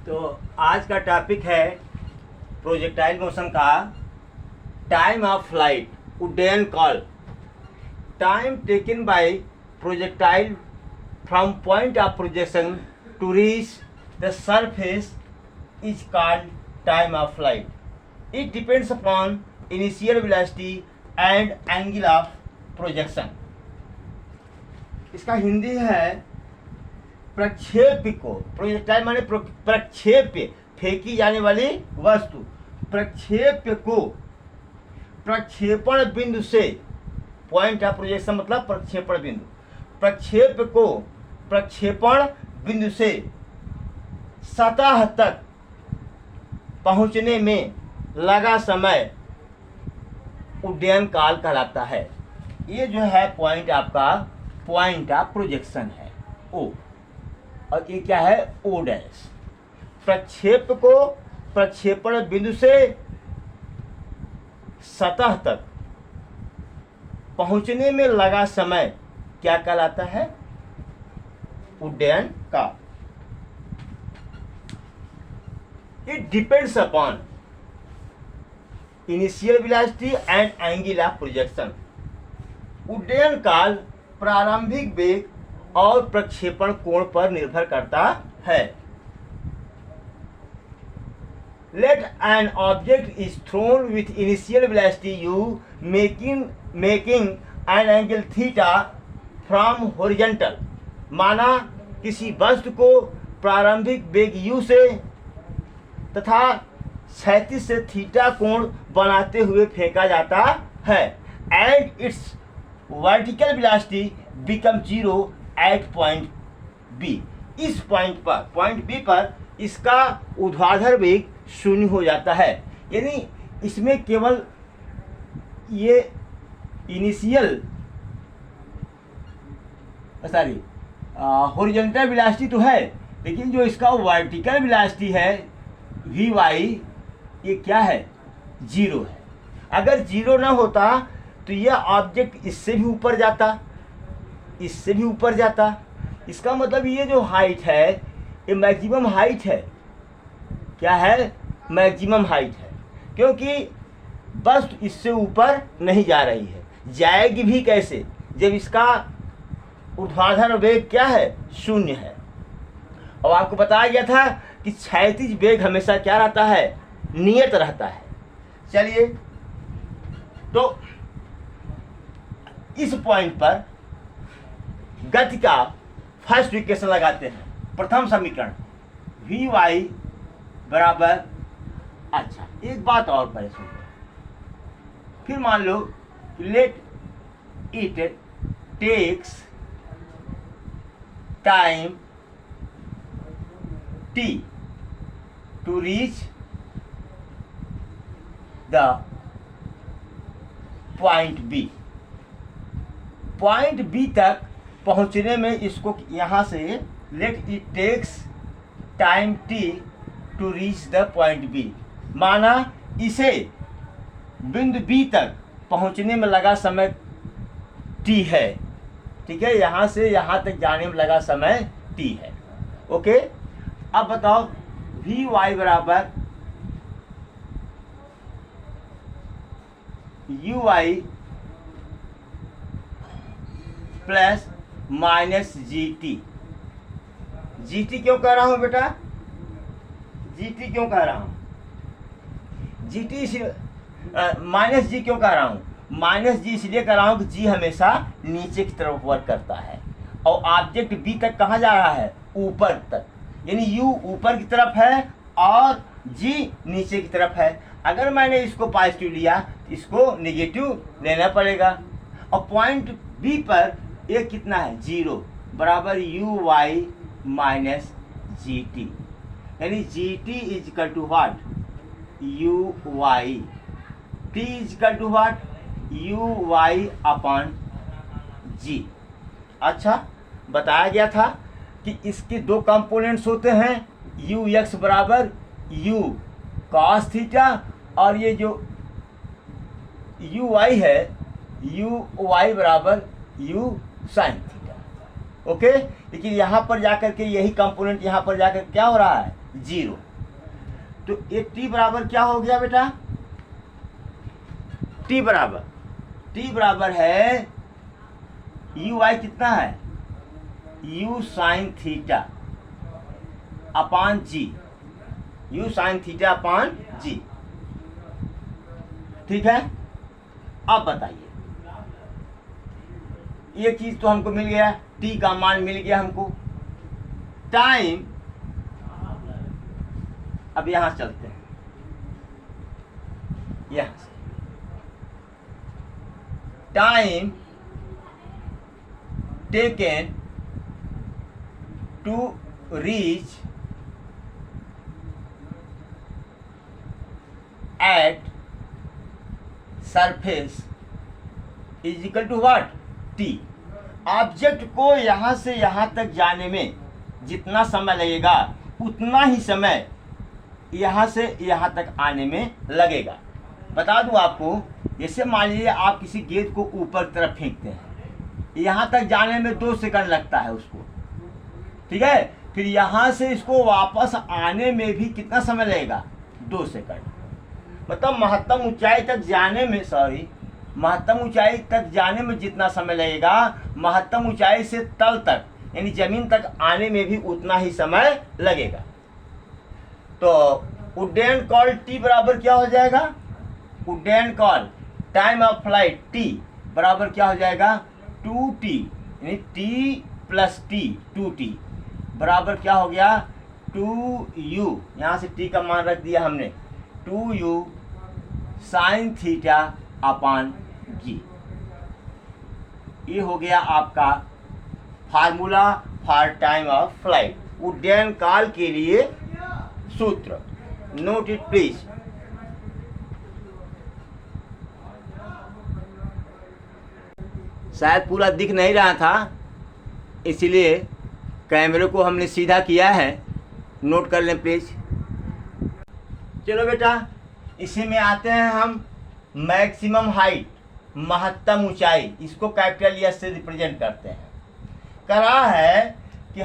तो आज का टॉपिक है प्रोजेक्टाइल मोशन का टाइम ऑफ फ्लाइट उड्डयन काल। Time taken by projectile from point of projection to reach the surface is called time of flight. It depends upon initial velocity and angle of projection. इसका हिंदी है प्रक्षेप्य को, projectile माने प्रक्षेप्य, फेंकी जाने वाली वस्तु, प्रक्षेप्य को प्रक्षेपण बिंदु से, पॉइंट ऑफ प्रोजेक्शन मतलब प्रक्षेपण बिंदु, प्रक्षेप्य को प्रक्षेपण बिंदु से सतह तक पहुंचने में लगा समय उड्डयन काल कहलाता है. ये जो है पॉइंट आपका पॉइंट ऑफ प्रोजेक्शन है ओ, और ये क्या है ओ डैश. प्रक्षेप को प्रक्षेपण बिंदु से सतह तक पहुंचने में लगा समय क्या कहलाता है? उड्डयन काल. It depends upon initial velocity and angle of projection. उड्डयन काल प्रारंभिक वेग और प्रक्षेपण कोण पर निर्भर करता है. Let an object is thrown with initial velocity u making an angle theta from horizontal. माना किसी वस्तु को प्रारंभिक वेग u से तथा क्षैतिज से थीटा कोण बनाते हुए फेंका जाता है. And its vertical velocity become zero at point B. इस पॉइंट पर, पॉइंट बी पर इसका ऊर्ध्वाधर वेग शून्य हो जाता है. यानी इसमें केवल ये इनिशियल हॉरिजॉन्टल वेलोसिटी तो है, लेकिन जो इसका वर्टिकल वेलोसिटी है वी वाई, ये क्या है? जीरो है. अगर जीरो ना होता तो यह ऑब्जेक्ट इससे भी ऊपर जाता, इससे भी ऊपर जाता. इसका मतलब ये जो हाइट है ये मैक्सिमम हाइट है. क्या है? मैक्सिमम हाइट है, क्योंकि बस इससे ऊपर नहीं जा रही है. जाएगी भी कैसे जब इसका ऊर्ध्वाधर वेग क्या है? शून्य है. और आपको बताया गया था कि क्षैतिज वेग हमेशा क्या रहता है? नियत रहता है. चलिए, तो इस पॉइंट पर गति का फर्स्ट इक्वेशन लगाते हैं. प्रथम समीकरण वी वाई बराबर, अच्छा एक बात और पहले सुनो. फिर मान लो let it takes time t to reach the point B. Point B तक पहुंचने में इसको यहाँ से let it takes time t to reach the point B. माना इसे बिंदु B तक पहुंचने में लगा समय t है. ठीक है, यहाँ से यहाँ तक जाने में लगा समय t है. ओके, अब बताओ वी वाई बराबर you y plus minus ji t. G t क्यों कह रहा हूं बेटा? जी टी क्यों कह रहा हूं? जी टी माइनस जी क्यों कह रहा हूं? माइनस जी इसलिए कह रहा हूं कि जी हमेशा नीचे की तरफ वर्क करता है और ऑब्जेक्ट बी तक कहाँ जा रहा है? ऊपर तक. यानी u ऊपर की तरफ है और g नीचे की तरफ है. अगर मैंने इसको पॉजिटिव लिया तो इसको नेगेटिव लेना पड़ेगा. और पॉइंट B पर ये कितना है? जीरो बराबर you Y minus ji T. यानी G T is equal to what? U Y. T is equal to what? U Y upon G. अच्छा, बताया गया था कि इसके दो कंपोनेंट्स होते हैं, यू एक्स बराबर यू कॉस थीटा, और ये जो यू वाई है यू वाई बराबर यू साइन थीटा. ओके, लेकिन यहाँ पर जाकर के यही कंपोनेंट यहाँ पर जाकर क्या हो रहा है? 0। तो ये t बराबर क्या हो गया बेटा? t बराबर है यू वाई कितना है? U sine theta upon G, U sine theta upon G. ठीक है, अब बताइए, ये चीज तो हमको मिल गया, t का मान मिल गया हमको। टाइम, अब यहां चलते हैं, यहां से time taken to reach at surface is equal to what? T. Object को यहां से यहां तक जाने में जितना समय लगेगा उतना ही समय यहां से यहां तक आने में लगेगा। बता दूं आपको, जैसे मान लीजिए आप किसी गेंद को ऊपर तरफ फेंकते हैं, यहां तक जाने में 2 सेकंड लगता है उसको, ठीक है। फिर यहां से इसको वापस आने में भी कितना समय लगेगा? 2 सेकंड। मतलब महत्तम ऊंचाई तक जाने में, महत्तम ऊंचाई तक जाने में जितना समय लगेगा, महत्तम ऊंचाई से तल तक यानी जमीन तक आने में भी उतना ही समय लगेगा। तो उड्डयन कॉल टी बराबर क्या हो जाएगा? उड्डयन call time of flight T बराबर क्या हो जाएगा? 2t, यानी t प्लस टी, 2t बराबर क्या हो गया? 2u, यहाँ से t का मान रख दिया हमने, 2u साइन थीटा अपान जी। ये हो गया आपका formula for time of flight, उड्डयन काल के लिए सूत्र। Note it please. शायद पूरा दिख नहीं रहा था, इसलिए कैमरे को हमने सीधा किया है, नोट कर लें प्लीज। चलो बेटा, इसी में आते हैं हम मैक्सिमम हाइट, महत्तम ऊंचाई, इसको कैपिटल एस से रिप्रेजेंट करते हैं। करा है कि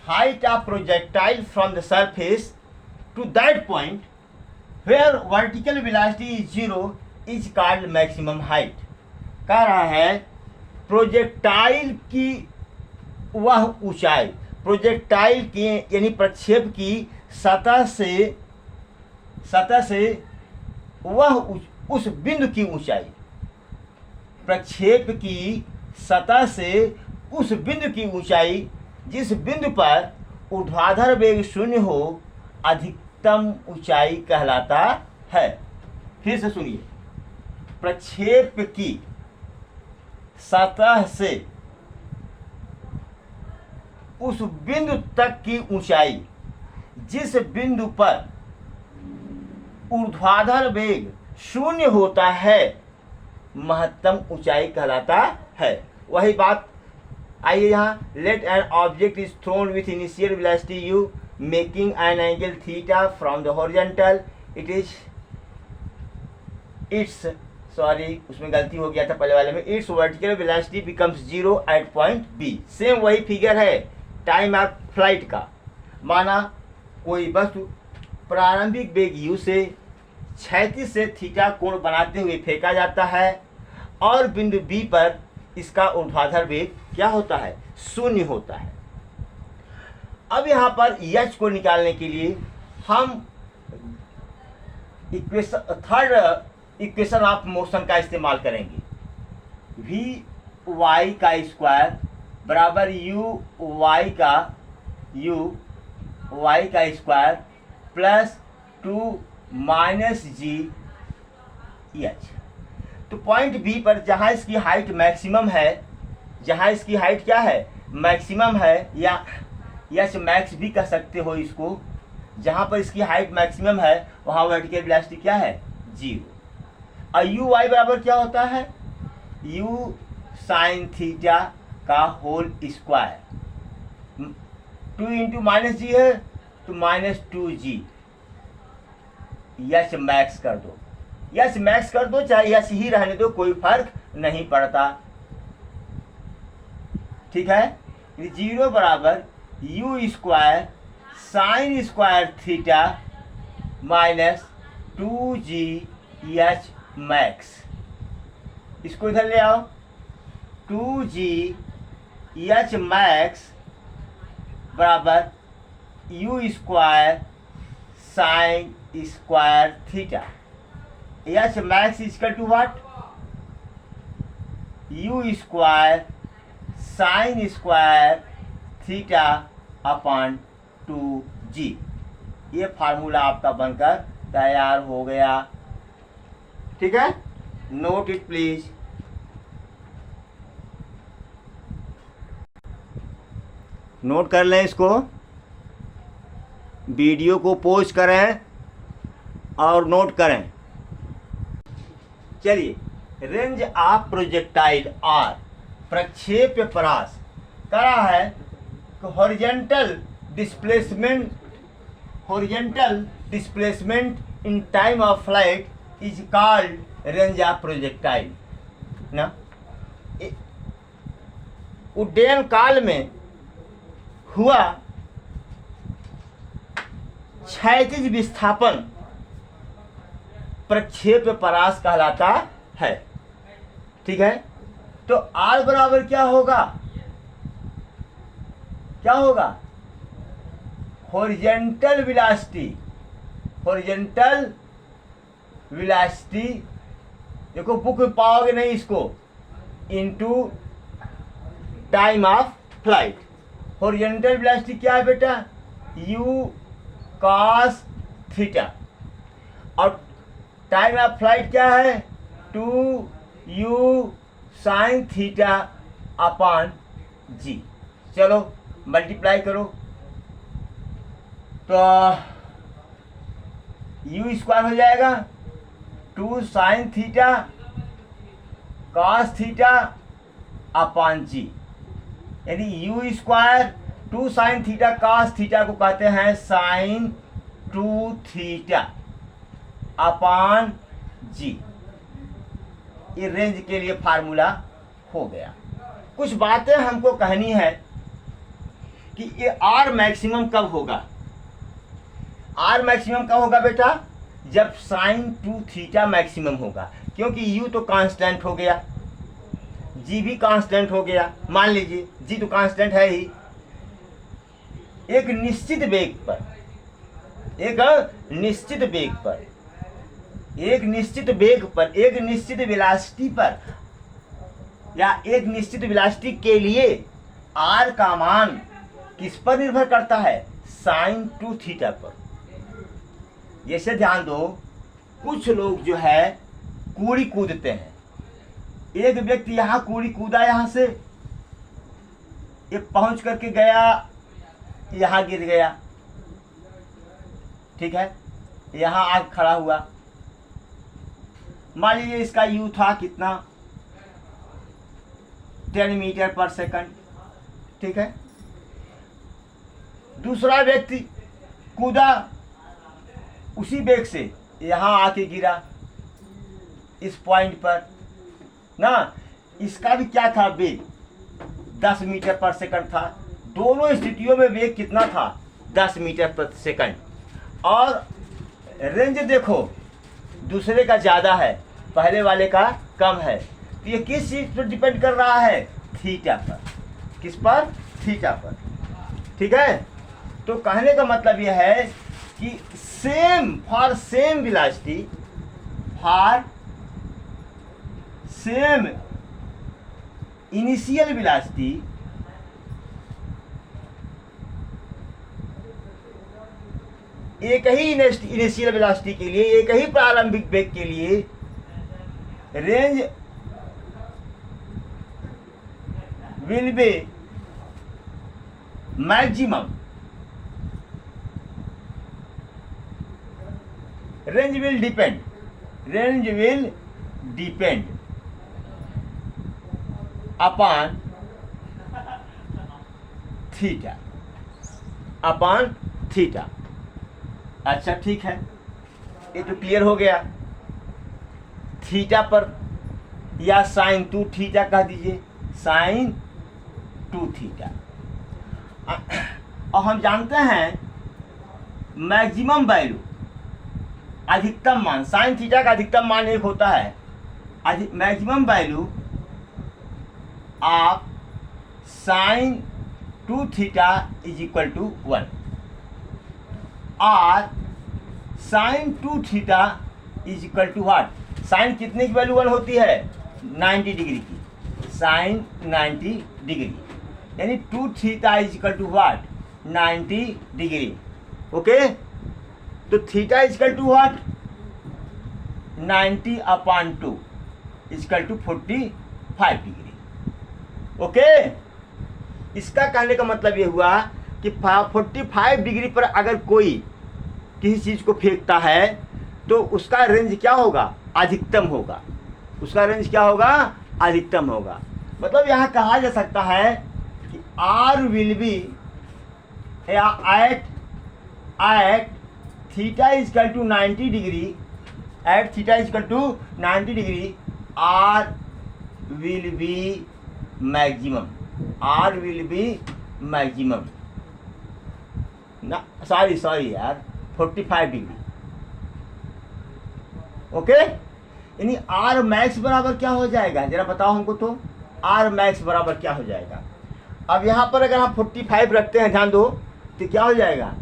height of projectile from the surface to that point where vertical velocity is 0 is called maximum height. कह रहा है प्रोजेक्टाइल की वह ऊंचाई, प्रोजेक्टाइल की यानी प्रक्षेप की सतह से वह उस बिंदु की ऊंचाई, प्रक्षेप की सतह से उस बिंदु की ऊंचाई जिस बिंदु पर ऊर्ध्वाधर वेग 0 हो, अधिकतम ऊंचाई कहलाता है। फिर से सुनिए, प्रक्षेप की सतह से उस बिंदु तक की ऊंचाई जिस बिंदु पर ऊर्ध्वाधर वेग 0 होता है, महत्तम ऊंचाई कहलाता है। वही बात आइए यहाँ, let an object is thrown with initial velocity u making an angle theta from the horizontal, उसमें गलती हो गया था पहले वाले में, its vertical velocity becomes 0 at point B. Same वही फिगर है टाइम ऑफ फ्लाइट का। माना कोई वस्तु प्रारंभिक वेग u से क्षैतिज से थीटा कोण बनाते हुए फेंका जाता है और बिंदु B पर इसका ऊर्ध्वाधर वेग क्या होता है? 0 होता है। अब यहाँ पर h को निकालने के लिए हम थर्ड इक्वेशन ऑफ मोशन का इस्तेमाल करेंगे। vy का स्क्वायर बराबर y का स्क्वायर प्लस 2 माइनस जी एच। तो पॉइंट बी पर जहां इसकी हाइट मैक्सिमम है, जहां इसकी हाइट क्या है? मैक्सिमम है, या एच मैक्स भी कह सकते हो इसको, जहां पर इसकी हाइट मैक्सिमम है वहां वर्टिकल वेलोसिटी क्या है? 0। और यू वाई बराबर क्या होता है? यू साइन थीटा का होल स्क्वायर, 2 इंटू माइनस जी है तो माइनस 2g। यच मैक्स कर दो, यच मैक्स कर दो, चाहे यच ही रहने दो, कोई फर्क नहीं पड़ता। ठीक है, 0 बराबर u square sine square theta minus 2g max. इसको इधर ले आओ, 2g मैक्स बराबर u square sine square theta. H max is equal to what? U square sine square theta upon 2g। ये फार्मूला आपका बनकर तैयार हो गया। ठीक है, नोट इट प्लीज। नोट कर लें इसको, वीडियो को पॉज करें और नोट करें। चलिए, रेंज ऑफ प्रोजेक्टाइल आर, प्रक्षेप्य परास करा है horizontal displacement in time of flight is called range of projectile ना। उड्डयन काल में हुआ क्षैतिज विस्थापन प्रक्षेप्य परास कहलाता है। ठीक है, तो आर बराबर क्या होगा? क्या होगा? हॉरिजॉन्टल वेलोसिटी, देखो बुक में पाओगे नहीं इसको, into time of flight. Horizontal velocity क्या है बेटा? u cos थीटा, और टाइम ऑफ फ्लाइट क्या है? 2u sin theta upon g। चलो मल्टीप्लाई करो, तो u स्क्वायर हो जाएगा 2 sin theta cos theta upon g, यानी u square 2 sin theta cos theta को कहते हैं sin 2 थीटा अपॉन g। ये रेंज के लिए फार्मूला हो गया। कुछ बातें हमको कहनी है कि ये आर मैक्सिमम कब होगा। आर मैक्सिमम कब होगा बेटा? जब साइन 2 थीटा मैक्सिमम होगा, क्योंकि यू तो कांस्टेंट हो गया, जी भी कांस्टेंट हो गया। मान लीजिए जी तो कांस्टेंट है ही। एक निश्चित वेग पर, एक निश्चित वेलोसिटी पर या एक निश्चित वेलोसिटी के लिए आर का मान किस पर निर्भर करता है? साइन 2 थीटा पर। जैसे ध्यान दो, कुछ लोग जो है कूड़ी कूदते हैं। एक व्यक्ति यहाँ कूड़ी कूदा, यहाँ से ये पहुंच करके गया, यहाँ गिर गया। ठीक है, यहाँ आग खड़ा हुआ। मान लीजिए इसका यू था कितना? 10 मीटर पर सेकंड। ठीक है, दूसरा व्यक्ति कूदा उसी वेग से, यहाँ आके गिरा इस पॉइंट पर ना। इसका भी क्या था? वेग 10 मीटर पर सेकंड था। दोनों स्थितियों में वेग कितना था? 10 मीटर पर सेकंड। और रेंज देखो, दूसरे का ज़्यादा है, पहले वाले का कम है। तो ये किस चीज़ पर डिपेंड कर रहा है? थीटा पर। किस पर? थीटा पर। ठीक है, तो कहने का मतलब यह है कि फॉर सेम इनिशियल वेलोसिटी, एक ही इनिशियल वेलोसिटी के लिए, एक ही प्रारंभिक वेग के लिए range will be maximum. Range will depend upon theta. अच्छा ठीक है, ये तो क्लियर हो गया। थीटा पर या साइन 2 थीटा कह दीजिए, साइन 2 थीटा। और हम जानते हैं मैक्सिमम वैल्यू, अधिकतम मान, साइन थीटा का अधिकतम मान एक होता है, maximum value of sine 2 theta is equal to 1 और sine 2 theta is equal to what, sine कितने की वैल्यू 1 होती है, 90 डिग्री की, साइन 90 डिग्री, यानी 2 theta is equal to what, 90 degree. Okay, तो theta is equal to what, 90/2 is equal to 45 degree. Okay, इसका कहने का मतलब ये हुआ कि 45 डिग्री पर अगर कोई किसी चीज़ को फेंकता है तो उसका रेंज क्या होगा, अधिकतम होगा, उसका रेंज क्या होगा, अधिकतम होगा। मतलब यहाँ कहा जा सकता है कि R will be at theta is equal to 90 degree, at theta is equal to 90 degree, R will be maximum, R will be maximum ना, सॉरी यार, 45 डिग्री। ओके, यानी आर मैक्स बराबर क्या हो जाएगा, जरा बताओ हमको तो, आर मैक्स बराबर क्या हो जाएगा। अब यहाँ पर अगर हम 45 रखते हैं, ध्यान दो, तो क्या हो जाएगा,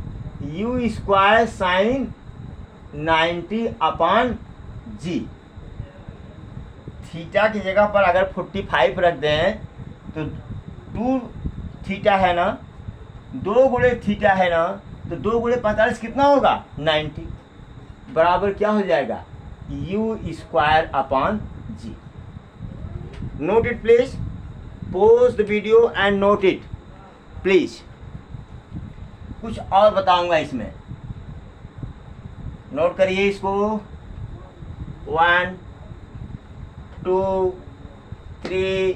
you square sign 90/g, theta की जगह पर अगर 45 रख दें तो 2 थीटा है ना, 2 गुणे थीटा है ना, तो 2 गुणे 45 कितना होगा, 90, बराबर क्या हो जाएगा, u²/g। Note it please, pause the video and note it please. कुछ और बताऊंगा इसमें, नोट करिए इसको, 1 2 3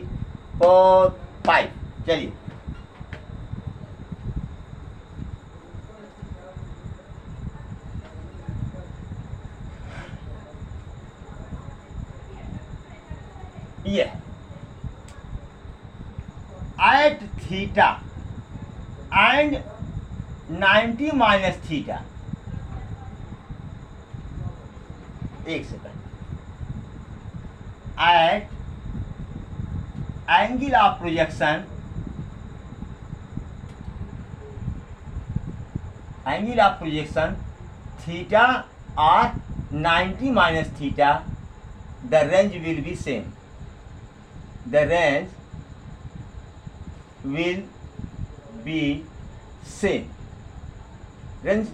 4 5, चलिए। ये at theta and 90 minus theta, एक second, at angle of projection, angle of projection theta और 90 minus theta, the range will be same, the range will be same। Range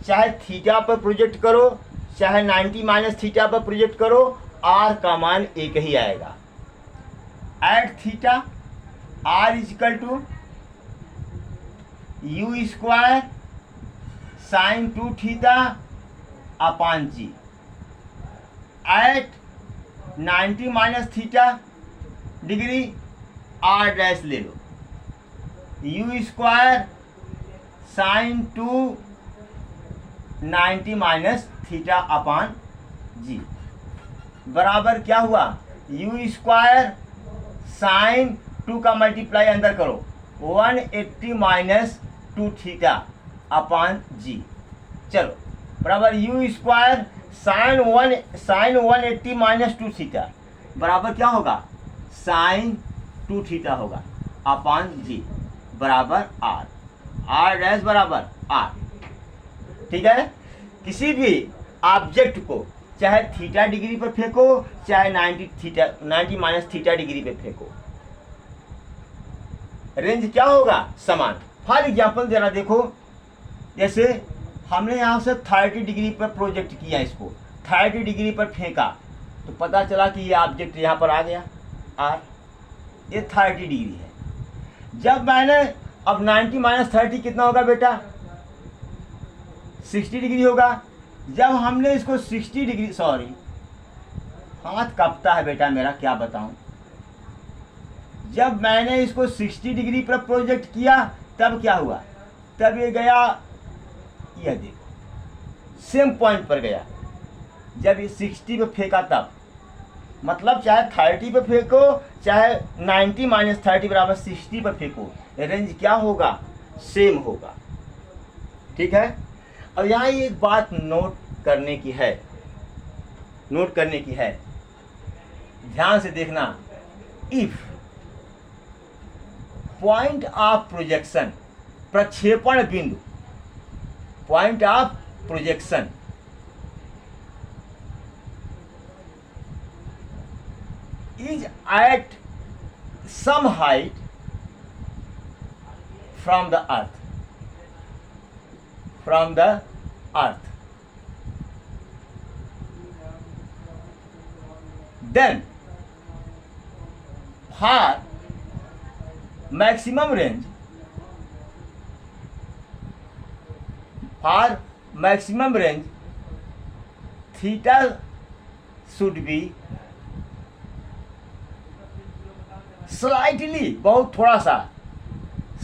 चाहे थीटा पर प्रोजेक्ट करो, चाहे 90 माइनस थीटा पर project करो, R का मान एक ही आएगा। At theta R is equal to U square sine 2 theta upon G. At 90 minus theta degree R dash ले लो, U square sine 2 90 minus theta upon G, बराबर क्या हुआ, यू स्क्वायर साइन 2 का मल्टीप्लाई अंदर करो, 180 माइनस 2 थीटा अपॉन जी, चलो बराबर u square sign 180 minus 2 theta बराबर क्या होगा, साइन 2 थीटा होगा अपॉन जी, बराबर आर, आर डैश बराबर आर। ठीक है, किसी भी ऑब्जेक्ट को चाहे थीटा डिग्री पर फेंको, चाहे 90 माइनस थीटा डिग्री पे फेंको, रेंज क्या होगा, समान। फॉर एग्जाम्पल जरा देखो, जैसे हमने यहाँ से 30 डिग्री पर प्रोजेक्ट किया, इसको 30 डिग्री पर फेंका, तो पता चला कि ये ऑब्जेक्ट यहाँ पर आ गया आर, ये 30 डिग्री है। जब मैंने अब 90 माइनस 30 कितना होगा बेटा, 60 डिग्री होगा। जब हमने इसको 60 डिग्री, सॉरी हाथ कांपता है बेटा मेरा, क्या बताऊं। जब मैंने इसको 60 डिग्री पर प्रोजेक्ट किया तब क्या हुआ, तब ये गया, यह देखो सेम पॉइंट पर गया। जब ये 60 पे फेंका तब, मतलब चाहे 30 पे फेंको, चाहे 90 माइनस 30 बराबर 60 पर फेंको, रेंज क्या होगा, सेम होगा। ठीक है। अब यहाँ एक बात नोट करने की है, ध्यान से देखना। इफ पॉइंट ऑफ प्रोजेक्शन, प्रक्षेपण बिंदु, point of projection is at some height from the earth, then for maximum range, theta should be slightly, बहुत थोड़ा सा,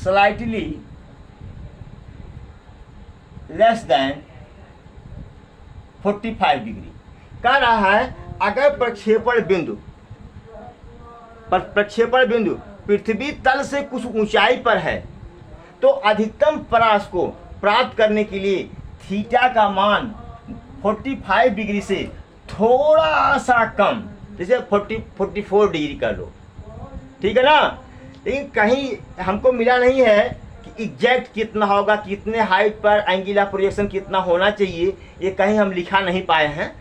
स्लाइटली लेस देन 45 डिग्री। कह रहा है अगर प्रक्षेपण बिंदु पृथ्वी तल से कुछ ऊंचाई पर है तो अधिकतम परास को प्राप्त करने के लिए थीटा का मान 45 डिग्री से थोड़ा सा कम, जैसे 44 डिग्री कर लो, ठीक है ना। लेकिन कहीं हमको मिला नहीं है कि एग्जैक्ट कितना होगा, कितने हाइट पर एंगुलर प्रोजेक्शन कितना होना चाहिए, ये कहीं हम लिखा नहीं पाए हैं।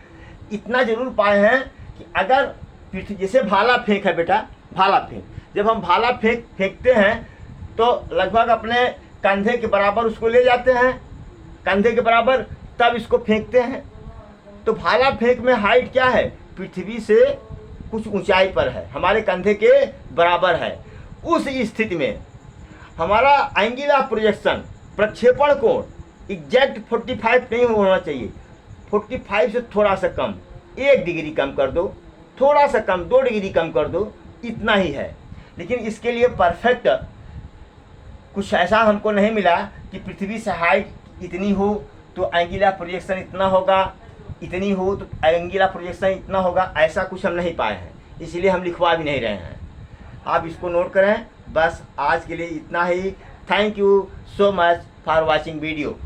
इतना जरूर पाए हैं कि अगर पृथ्वी, जैसे भाला फेंक है बेटा, भाला फेंक, जब हम भाला फेंकते हैं तो लगभग अपने कंधे के बराबर उसको ले जाते हैं, कंधे के बराबर, तब इसको फेंकते हैं। तो भाला फेंक में हाइट क्या है, पृथ्वी से कुछ ऊंचाई पर है, हमारे कंधे के बराबर है। उस स्थिति में हमारा एंगुलर प्रोजेक्शन, प्रक्षेपण कोण एग्जैक्ट 45 नहीं होना चाहिए, 45 से थोड़ा सा कम, 1 डिग्री कम कर दो, थोड़ा सा कम 2 डिग्री कम कर दो, इतना ही है। लेकिन इसके लिए परफेक्ट कुछ ऐसा हमको नहीं मिला कि पृथ्वी से हाइट इतनी हो तो एंगुलर प्रोजेक्शन इतना होगा, इतनी हो तो एंगुलर प्रोजेक्शन इतना होगा, ऐसा कुछ हम नहीं पाए हैं, इसलिए हम लिखवा भी नहीं रहे हैं। आप इसको नोट करें। बस आज के लिए इतना ही। Thank you so much for watching video.